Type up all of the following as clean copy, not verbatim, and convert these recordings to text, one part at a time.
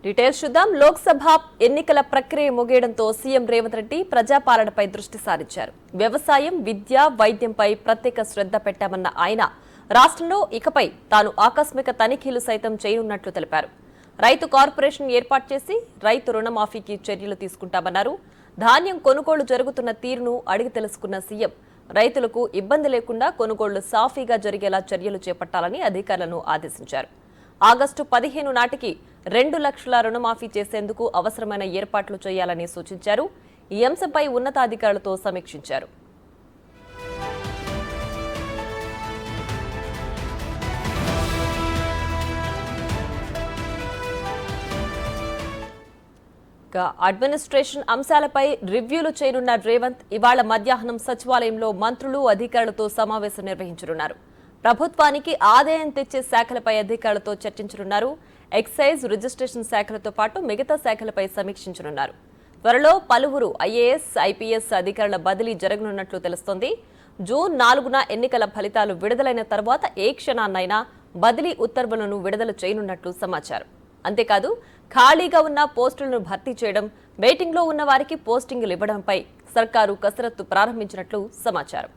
Details చూద్దాం. లోక్సభ ఎన్నికల ప్రక్రియ ముగియడంతో సీఎం రేవంత్ రెడ్డి ప్రజాపాలనపై దృష్టి సారించారు. వ్యవసాయం, విద్య, వైద్యంపై ప్రత్యేక శ్రద్ధ పెట్టామన్న ఆయన రాష్ట్రంలో ఇకపై తాను ఆకస్మిక తనిఖీలు సైతం చేయనున్నట్లు తెలిపారు. రైతు కార్పొరేషన్ ఏర్పాటు చేసి రైతు రుణమాఫీకి చర్యలు తీసుకుంటామన్నారు. ధాన్యం కొనుగోలు జరుగుతున్న తీరును అడిగి తెలుసుకున్న సీఎం రైతులకు ఇబ్బంది లేకుండా కొనుగోళ్లు సాఫీగా జరిగేలా చర్యలు చేపట్టాలని అధికారులను ఆదేశించారు. ఆగస్టు 15 నాటికి 2 లక్షల రుణమాఫీ చేసేందుకు అవసరమైన ఏర్పాట్లు చేయాలని సూచించారు. ఈ అంశంపై ఉన్నతాధికారులతో సమీక్షించారు. అడ్మినిస్ట్రేషన్ అంశాలపై రివ్యూలు చేయనున్న రేవంత్ ఇవాళ మధ్యాహ్నం సచివాలయంలో మంత్రులు, అధికారులతో సమావేశం నిర్వహించనున్నారు. ప్రభుత్వానికి ఆదాయం తెచ్చే శాఖలపై అధికారులతో చర్చించనున్నారు. ఎక్సైజ్, రిజిస్ట్రేషన్ శాఖలతో పాటు మిగతా శాఖలపై సమీక్షించనున్నారు. త్వరలో పలువురు ఐఏఎస్, ఐపీఎస్ అధికారుల బదిలీ జరగనున్నట్లు తెలుస్తోంది. జూన్ 4న ఎన్నికల ఫలితాలు విడుదలైన తర్వాత ఏ క్షణాన్నైనా బదిలీ ఉత్తర్వులను విడుదల చేయనున్నట్లు సమాచారం. అంతేకాదు ఖాళీగా ఉన్న పోస్టులను భర్తీ చేయడం, వెయిటింగ్లో ఉన్న వారికి పోస్టింగులు ఇవ్వడంపై సర్కారు కసరత్తు ప్రారంభించినట్లు సమాచారం.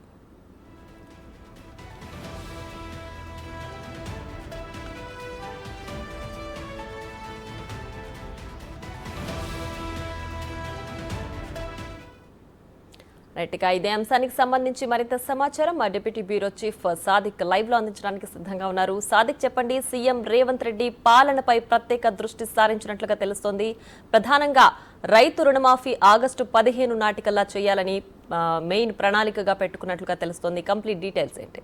ఇదే అంశానికి సంబంధించి మరింత సమాచారం మా deputy bureau chief Sadiq live లో అందించడానికి సిద్ధంగా ఉన్నారు. సాదిక్, చెప్పండి. సీఎం రేవంత్ రెడ్డి పాలనపై ప్రత్యేక దృష్టి సారించినట్లుగా తెలుస్తోంది. ప్రధానంగా రైతు రుణమాఫీ ఆగస్టు 15 నాటికల్లా చేయాలని మెయిన్ ప్రణాళికగా పెట్టుకున్నట్లుగా తెలుస్తోంది. కంప్లీట్ డీటెయిల్స్ ఏంటి?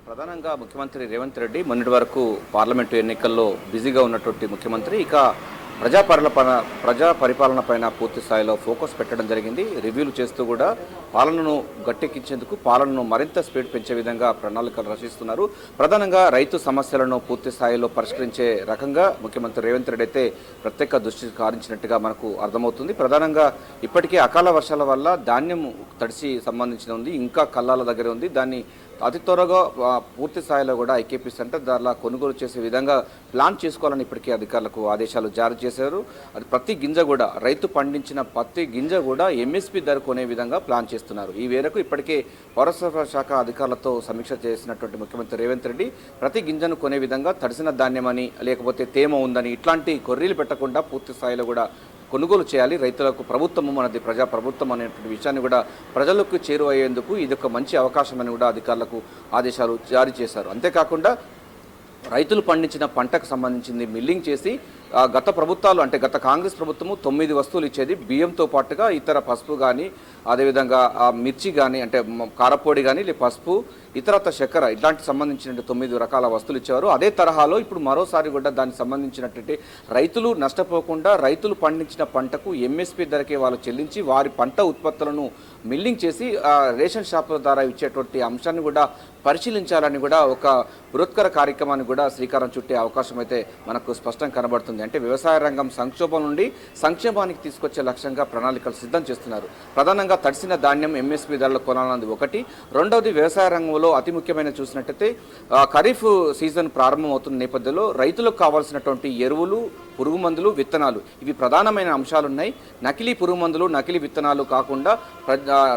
ప్రధానంగా ముఖ్యమంత్రి రేవంత్ రెడ్డి మొన్నటి వరకు పార్లమెంటు ఎన్నికల్లో బిజీగా ఉన్నటువంటి ముఖ్యమంత్రి ఇక ప్రజా పరిపాలన పైన పూర్తి స్థాయిలో ఫోకస్ పెట్టడం జరిగింది. రివ్యూలు చేస్తూ కూడా పాలనను గట్టెక్కించేందుకు, పాలనను మరింత స్పీడ్ పెంచే విధంగా ప్రణాళికలు రచిస్తున్నారు. ప్రధానంగా రైతు సమస్యలను పూర్తి స్థాయిలో పరిష్కరించే రకంగా ముఖ్యమంత్రి రేవంత్ రెడ్డి అయితే ప్రత్యేక దృష్టి సారించినట్టుగా మనకు అర్థమవుతుంది. ప్రధానంగా ఇప్పటికే అకాల వర్షాల వల్ల ధాన్యం తడిసి సంబంధించిన ఉంది, ఇంకా కల్లాల దగ్గర ఉంది. దాన్ని అతి త్వరగా పూర్తి స్థాయిలో కూడా ఐకేపీ సెంటర్ ద్వారా కొనుగోలు చేసే విధంగా ప్లాన్ చేసుకోవాలని ఇప్పటికే అధికారులకు ఆదేశాలు జారీ చేశారు. అది ప్రతి గింజ కూడా, రైతు పండించిన ప్రతి గింజ కూడా ఎంఎస్పీ ధర కొనే విధంగా ప్లాన్ చేస్తున్నారు. ఈ మేరకు ఇప్పటికే పౌరసరఫరా శాఖ అధికారులతో సమీక్ష చేసినటువంటి ముఖ్యమంత్రి రేవంత్ రెడ్డి ప్రతి గింజను కొనే విధంగా తడిసిన ధాన్యమని, లేకపోతే తేమ ఉందని ఇట్లాంటి కొర్రీలు పెట్టకుండా పూర్తి స్థాయిలో కూడా కొనుగోలు చేయాలి. రైతులకు ప్రభుత్వము మనది ప్రజా ప్రభుత్వం అనేటువంటి విషయాన్ని కూడా ప్రజలకు చేరువయ్యేందుకు ఇది ఒక మంచి అవకాశం అని కూడా అధికారులకు ఆదేశాలు జారీ చేశారు. అంతేకాకుండా రైతులు పండించిన పంటకు సంబంధించింది మిల్లింగ్ చేసి గత ప్రభుత్వాలు అంటే గత కాంగ్రెస్ ప్రభుత్వము 9 వస్తువులు ఇచ్చేది. బియ్యంతో పాటుగా ఇతర పసుపు కానీ, అదేవిధంగా మిర్చి కానీ, అంటే కారపొడి కానీ, పసుపు, ఇతరత చక్కెర, ఇట్లాంటి సంబంధించిన 9 రకాల వస్తువులు ఇచ్చేవారు. అదే తరహాలో ఇప్పుడు మరోసారి కూడా దానికి సంబంధించినటువంటి రైతులు నష్టపోకుండా రైతులు పండించిన పంటకు ఎంఎస్పీ ధరకే వాళ్ళు చెల్లించి వారి పంట ఉత్పత్తులను మిల్లింగ్ చేసి రేషన్ షాపుల ద్వారా ఇచ్చేటువంటి అంశాన్ని కూడా పరిశీలించాలని కూడా ఒక బృహత్కర కార్యక్రమాన్ని కూడా శ్రీకారం చుట్టే అవకాశం అయితే మనకు స్పష్టంగా కనబడుతుంది. అంటే వ్యవసాయ రంగం సంక్షోభం నుండి సంక్షేమానికి తీసుకొచ్చే లక్ష్యంగా ప్రణాళికలు సిద్ధం చేస్తున్నారు. ప్రధానంగా తడిసిన ధాన్యం ఎంఎస్పీ ధరలు కొనాలన్నది ఒకటి. రెండవది వ్యవసాయ రంగంలో అతి ముఖ్యమైన చూసినట్టయితే ఖరీఫ్ సీజన్ ప్రారంభం అవుతున్న నేపథ్యంలో రైతులకు కావాల్సినటువంటి ఎరువులు, పురుగు మందులు, విత్తనాలు, ఇవి ప్రధానమైన అంశాలున్నాయి. నకిలీ పురుగు మందులు, నకిలీ విత్తనాలు కాకుండా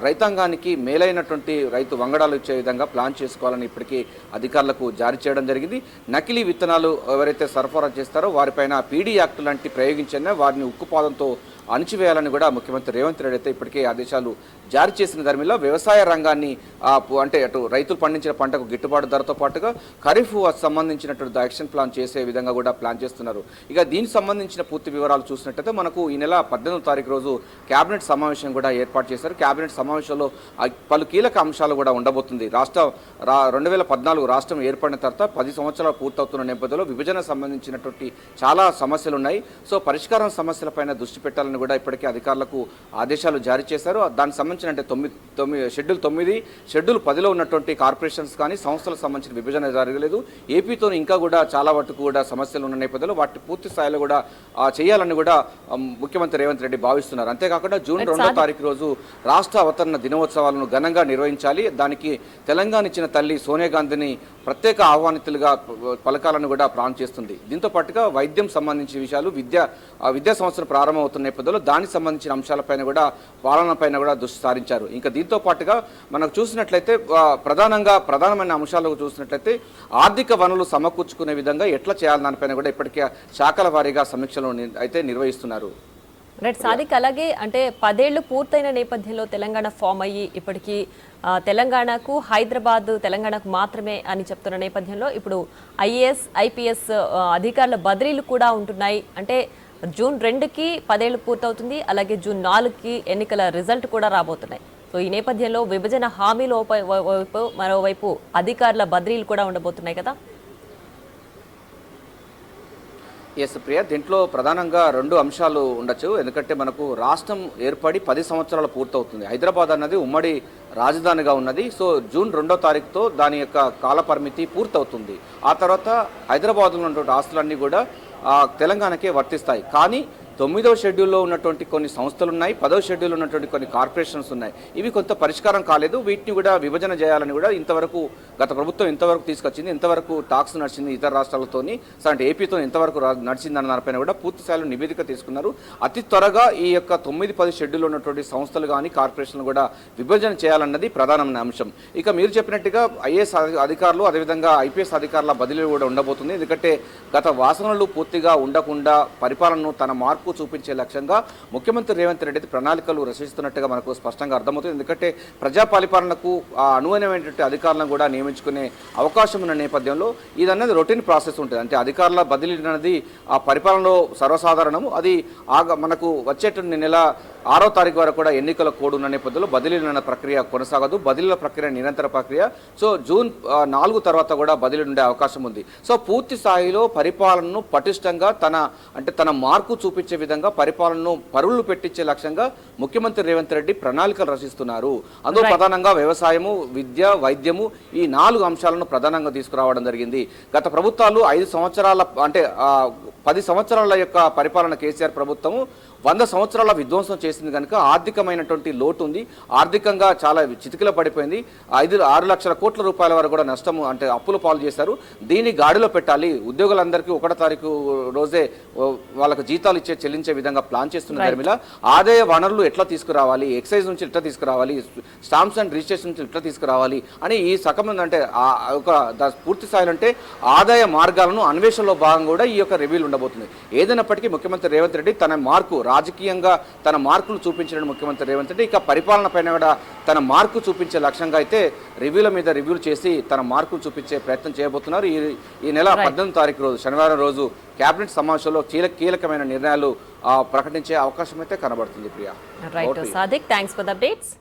రైతాంగానికి మేలైనటువంటి రైతు వంగడాలు ఇచ్చే విధంగా ప్లాన్ చేసుకోవాలని ఇప్పటికీ అధికారులకు జారీ చేయడం జరిగింది. నకిలీ విత్తనాలు ఎవరైతే సరఫరా చేస్తారో వారిపైన పీడీ యాక్ట్ లాంటి ప్రయోగించినా వారిని ఉక్కుపాదంతో అణిచివేయాలని కూడా ముఖ్యమంత్రి రేవంత్ రెడ్డి అయితే ఇప్పటికే ఆదేశాలు జారీ చేసిన ధర్మిలో వ్యవసాయ రంగాన్ని అంటే అటు రైతులు పండించిన పంటకు గిట్టుబాటు ధరతో పాటుగా ఖరీఫ్ సంబంధించినటువంటి యాక్షన్ ప్లాన్ చేసే విధంగా కూడా ప్లాన్ చేస్తున్నారు. ఇక దీనికి సంబంధించిన పూర్తి వివరాలు చూసినట్టయితే మనకు ఈ నెల 18వ తారీఖు రోజు కేబినెట్ సమావేశం కూడా ఏర్పాటు చేశారు. కేబినెట్ సమావేశంలో పలు కీలక అంశాలు కూడా ఉండబోతుంది. 2014 రాష్ట్రం ఏర్పడిన తర్వాత 10 సంవత్సరాలు పూర్తవుతున్న నేపథ్యంలో విభజన సంబంధించినటువంటి చాలా సమస్యలు ఉన్నాయి. సో పరిష్కారం సమస్యలపైన దృష్టి పెట్టాలని కూడా ఇప్పటికే అధికారులకు ఆదేశాలు జారీ చేశారు. దానికి సంబంధించిన అంటే షెడ్యూల్ 9, షెడ్యూల్ 10లో ఉన్నటువంటి కార్పొరేషన్స్ కానీ సంస్థలకు సంబంధించిన విభజన జరగలేదు. ఏపీతో ఇంకా కూడా చాలా వరకు కూడా సమస్యలు ఉన్న నేపథ్యంలో వాటి పూర్తి స్థాయిలో కూడా చేయాలని కూడా ముఖ్యమంత్రి రేవంత్ రెడ్డి భావిస్తున్నారు. అంతేకాకుండా జూన్ 2వ తారీఖు రోజు రాష్ట్ర అవతరణ దినోత్సవాలను ఘనంగా నిర్వహించాలి. దానికి తెలంగాణ ఇచ్చిన తల్లి సోనియా గాంధీని ప్రత్యేక ఆహ్వానితులుగా పలకాలను కూడా ప్లాన్ చేస్తుంది. దీంతో పాటుగా వైద్యం సంబంధించిన విషయాలు, విద్యా సంవత్సరం ప్రారంభమవుతున్న నేపథ్యంలో దానికి సంబంధించిన అంశాలపైన కూడా పాలనపైన కూడా దృష్టి సారించారు. ఇంకా దీంతో పాటుగా మనకు చూసినట్లయితే ప్రధానమైన అంశాలకు చూసినట్లయితే ఆర్థిక వనరులు సమకూర్చుకునే విధంగా ఎట్లా చేయాలని దానిపైన కూడా ఇప్పటికే శాఖల వారీగా సమీక్షలు అయితే నిర్వహిస్తున్నారు. రైట్ సాదిక్, అలాగే అంటే 10 ఏళ్లు పూర్తయిన నేపథ్యంలో తెలంగాణ ఫామ్ అయ్యి ఇప్పటికీ తెలంగాణకు తెలంగాణకు మాత్రమే అని చెప్తున్న నేపథ్యంలో ఇప్పుడు ఐఏఎస్ ఐపీఎస్ అధికారుల బదిలీలు కూడా ఉంటున్నాయి. అంటే జూన్ 2కి 10 ఏళ్లు పూర్తవుతుంది, అలాగే జూన్ 4కి ఎన్నికల రిజల్ట్ కూడా రాబోతున్నాయి. సో ఈ నేపథ్యంలో విభజన హామీలు వైపు మరోవైపు అధికారుల బదిలీలు కూడా ఉండబోతున్నాయి కదా. ఎస్ ప్రియ, దీంట్లో ప్రధానంగా 2 అంశాలు ఉండొచ్చు. ఎందుకంటే మనకు రాష్ట్రం ఏర్పడి 10 సంవత్సరాలు పూర్తవుతుంది. హైదరాబాద్ అన్నది ఉమ్మడి రాజధానిగా ఉన్నది. సో జూన్ 2వ తారీఖుతో దాని యొక్క కాల పరిమితి పూర్తవుతుంది. ఆ తర్వాత హైదరాబాద్లో ఉన్నటువంటి ఆస్తులన్నీ కూడా తెలంగాణకే వర్తిస్తాయి. కానీ 9వ షెడ్యూల్లో ఉన్నటువంటి కొన్ని సంస్థలు ఉన్నాయి, 10వ షెడ్యూల్లో ఉన్నటువంటి కొన్ని కార్పొరేషన్స్ ఉన్నాయి. ఇవి కొంత పరిష్కారం కాలేదు. వీటిని కూడా విభజన చేయాలని కూడా గత ప్రభుత్వం ఇంతవరకు తీసుకొచ్చింది, ఇంతవరకు టాక్స్ నడిచింది ఇతర రాష్ట్రాలతోని, అంటే ఏపీతో ఎంతవరకు నడిచిందన్న దానిపైన కూడా పూర్తి స్థాయిలో నివేదిక తీసుకున్నారు. అతి త్వరగా ఈ యొక్క 9-10 షెడ్యూల్లో ఉన్నటువంటి సంస్థలు కానీ కార్పొరేషన్లు కూడా విభజన చేయాలన్నది ప్రధానమైన అంశం. ఇక మీరు చెప్పినట్టుగా ఐఏఎస్ అధికారులు అదేవిధంగా ఐపీఎస్ అధికారుల బదిలీలు కూడా ఉండబోతుంది. ఎందుకంటే గత వాసనలు పూర్తిగా ఉండకుండా పరిపాలనను తన మార్పు చూపించే లక్ష్యంగా ముఖ్యమంత్రి రేవంత్ రెడ్డి ప్రణాళికలు రచిస్తున్నట్టుగా మనకు స్పష్టంగా అర్థమవుతుంది. ఎందుకంటే ప్రజా పరిపాలనకు అనువైనటువంటి అధికారులను కూడా నియమించుకునే అవకాశం ఉన్న నేపథ్యంలో ఇదన్నది రొటీన్ ప్రాసెస్ ఉంటుంది. అంటే అధికారుల బదిలీ అనేది ఆ పరిపాలనలో సర్వసాధారణము. అది మనకు వచ్చేటువంటి నెల 6వ తారీఖు వరకు కూడా ఎన్నికల కోడ్ ఉన్న నేపథ్యంలో బదిలీల ప్రక్రియ కొనసాగదు. బదిలీల ప్రక్రియ నిరంతర ప్రక్రియ. సో జూన్ 4 తర్వాత కూడా బదిలీ ఉండే అవకాశం ఉంది. సో పూర్తి స్థాయిలో పరిపాలనను పటిష్టంగా తన మార్కు చూపించే విధంగా పరిపాలనను పరుగులు పెట్టించే లక్ష్యంగా ముఖ్యమంత్రి రేవంత్ రెడ్డి ప్రణాళికలు రచిస్తున్నారు. అందులో ప్రధానంగా వ్యవసాయము, విద్య, వైద్యము ఈ 4 అంశాలను ప్రధానంగా తీసుకురావడం జరిగింది. గత ప్రభుత్వాలు 5 సంవత్సరాల అంటే 10 సంవత్సరాల యొక్క పరిపాలన కేసీఆర్ ప్రభుత్వము 100 సంవత్సరాల విధ్వంసం చేసింది కనుక ఆర్థికమైనటువంటి లోటు ఉంది. ఆర్థికంగా చాలా చితికిల పడిపోయింది. 6 లక్షల కోట్ల రూపాయల వరకు కూడా నష్టము అంటే అప్పుల పాలు చేశారు. దీన్ని గాడిలో పెట్టాలి, ఉద్యోగులందరికీ 1వ తారీఖు రోజే వాళ్ళకు జీతాలు చెల్లించే విధంగా ప్లాన్ చేస్తున్న ధర్మిలా ఆదాయ వనరులు ఎట్లా తీసుకురావాలి, ఎక్సైజ్ నుంచి ఎట్లా తీసుకురావాలి, స్టాంప్స్ అండ్ రిజిస్ట్రేషన్ నుంచి ఎట్లా తీసుకురావాలి అని ఈ సకం అంటే పూర్తి స్థాయిలో అంటే ఆదాయ మార్గాలను అన్వేషణలో భాగంగా కూడా ఈ యొక్క రివ్యూలు ఉండబోతుంది. ఏదైనప్పటికీ ముఖ్యమంత్రి రేవంత్ రెడ్డి తన మార్కు రాజకీయంగా తన మార్కులు చూపించిన ముఖ్యమంత్రి రేవంత్ రెడ్డి ఇక పరిపాలన పైన కూడా తన మార్కు చూపించే లక్ష్యంగా అయితే రివ్యూల మీద రివ్యూలు చేసి తన మార్కులు చూపించే ప్రయత్నం చేయబోతున్నారు. ఈ నెల 18వ తారీఖు రోజు శనివారం రోజు కేబినెట్ సమావేశంలో కీలకమైన నిర్ణయాలు ప్రకటించే అవకాశం అయితే కనబడుతుంది. Priya. Right Sadiq, thanks for the updates.